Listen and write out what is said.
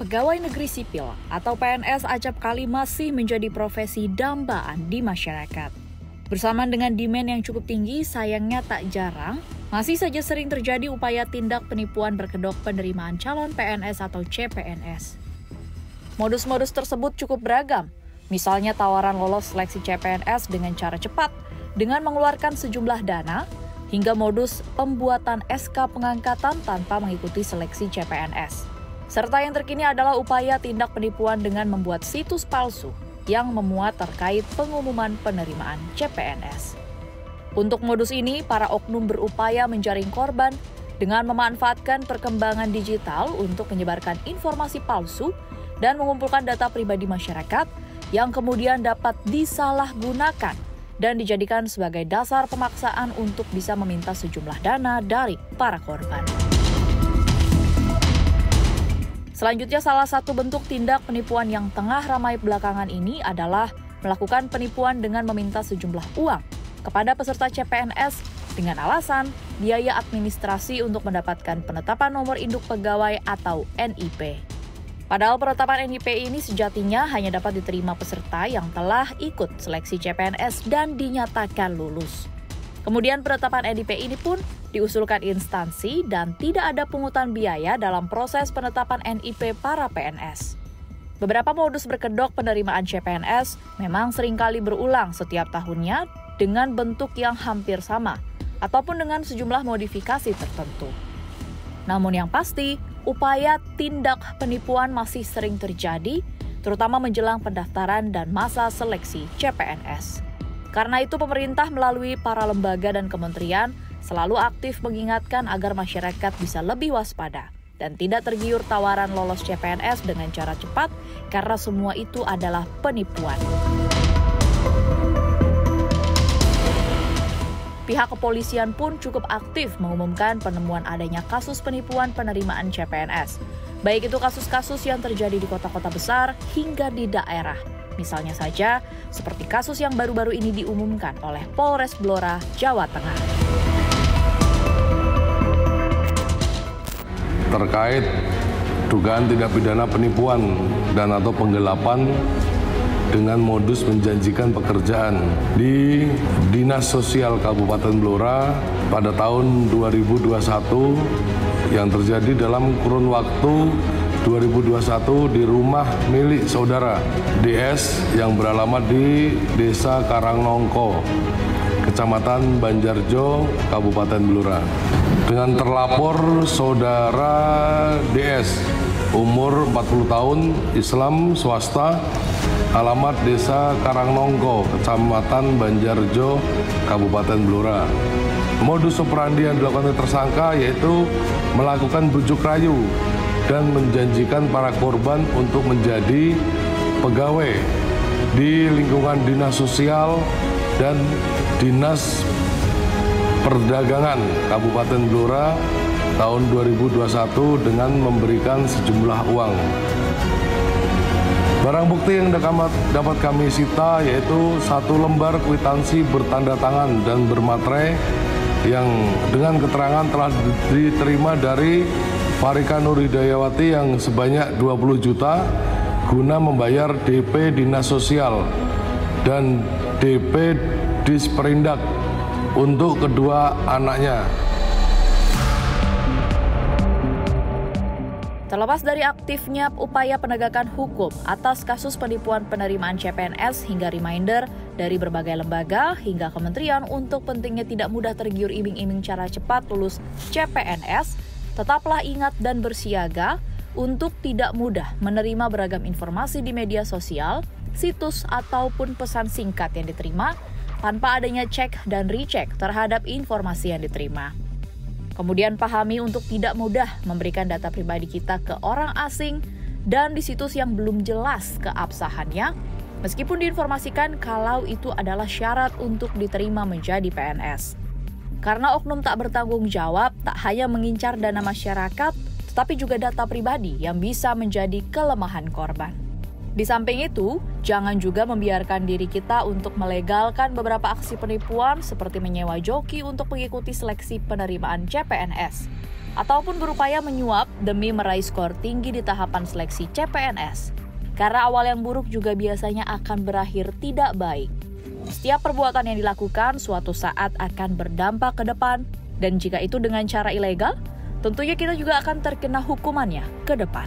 Pegawai negeri sipil atau PNS acap kali masih menjadi profesi dambaan di masyarakat. Bersamaan dengan demand yang cukup tinggi, sayangnya tak jarang masih saja sering terjadi upaya tindak penipuan berkedok penerimaan calon PNS atau CPNS. Modus-modus tersebut cukup beragam, misalnya tawaran lolos seleksi CPNS dengan cara cepat dengan mengeluarkan sejumlah dana, hingga modus pembuatan SK pengangkatan tanpa mengikuti seleksi CPNS. Serta yang terkini adalah upaya tindak penipuan dengan membuat situs palsu yang memuat terkait pengumuman penerimaan CPNS. Untuk modus ini, para oknum berupaya menjaring korban dengan memanfaatkan perkembangan digital untuk menyebarkan informasi palsu dan mengumpulkan data pribadi masyarakat yang kemudian dapat disalahgunakan dan dijadikan sebagai dasar pemaksaan untuk bisa meminta sejumlah dana dari para korban. Selanjutnya, salah satu bentuk tindak penipuan yang tengah ramai belakangan ini adalah melakukan penipuan dengan meminta sejumlah uang kepada peserta CPNS dengan alasan biaya administrasi untuk mendapatkan penetapan nomor induk pegawai atau NIP. Padahal penetapan NIP ini sejatinya hanya dapat diterima peserta yang telah ikut seleksi CPNS dan dinyatakan lulus. Kemudian penetapan NIP ini pun diusulkan instansi dan tidak ada pungutan biaya dalam proses penetapan NIP para PNS. Beberapa modus berkedok penerimaan CPNS memang seringkali berulang setiap tahunnya dengan bentuk yang hampir sama ataupun dengan sejumlah modifikasi tertentu. Namun yang pasti, upaya tindak penipuan masih sering terjadi, terutama menjelang pendaftaran dan masa seleksi CPNS. Karena itu pemerintah melalui para lembaga dan kementerian selalu aktif mengingatkan agar masyarakat bisa lebih waspada dan tidak tergiur tawaran lolos CPNS dengan cara cepat karena semua itu adalah penipuan. Pihak kepolisian pun cukup aktif mengumumkan penemuan adanya kasus penipuan penerimaan CPNS, baik itu kasus-kasus yang terjadi di kota-kota besar hingga di daerah. Misalnya saja, seperti kasus yang baru-baru ini diumumkan oleh Polres Blora, Jawa Tengah. Terkait dugaan tindak pidana penipuan dan atau penggelapan dengan modus menjanjikan pekerjaan di Dinas Sosial Kabupaten Blora pada tahun 2021 yang terjadi dalam kurun waktu 2021 di rumah milik saudara DS yang beralamat di Desa Karangnongko, Kecamatan Banjarjo, Kabupaten Blora. Dengan terlapor saudara DS, umur 40 tahun, Islam swasta, alamat Desa Karangnongko, Kecamatan Banjarjo, Kabupaten Blora. Modus operandi yang dilakukan tersangka yaitu melakukan bujuk rayu dan menjanjikan para korban untuk menjadi pegawai di lingkungan Dinas Sosial dan Dinas Perdagangan Kabupaten Blora tahun 2021 dengan memberikan sejumlah uang. Barang bukti yang dapat kami sita yaitu 1 lembar kwitansi bertanda tangan dan bermaterai yang dengan keterangan telah diterima dari Farika Nur Hidayawati yang sebanyak 20 juta guna membayar DP Dinas Sosial dan DP Disperindak untuk kedua anaknya. Terlepas dari aktifnya upaya penegakan hukum atas kasus penipuan penerimaan CPNS hingga reminder dari berbagai lembaga hingga kementerian untuk pentingnya tidak mudah tergiur iming-iming cara cepat lulus CPNS, tetaplah ingat dan bersiaga untuk tidak mudah menerima beragam informasi di media sosial, situs ataupun pesan singkat yang diterima tanpa adanya cek dan recheck terhadap informasi yang diterima. Kemudian pahami untuk tidak mudah memberikan data pribadi kita ke orang asing dan di situs yang belum jelas keabsahannya, meskipun diinformasikan kalau itu adalah syarat untuk diterima menjadi PNS. Karena oknum tak bertanggung jawab tak hanya mengincar dana masyarakat, tetapi juga data pribadi yang bisa menjadi kelemahan korban. Di samping itu, jangan juga membiarkan diri kita untuk melegalkan beberapa aksi penipuan seperti menyewa joki untuk mengikuti seleksi penerimaan CPNS. ataupun berupaya menyuap demi meraih skor tinggi di tahapan seleksi CPNS. Karena awal yang buruk juga biasanya akan berakhir tidak baik. Setiap perbuatan yang dilakukan suatu saat akan berdampak ke depan, dan jika itu dengan cara ilegal, tentunya kita juga akan terkena hukumannya ke depan.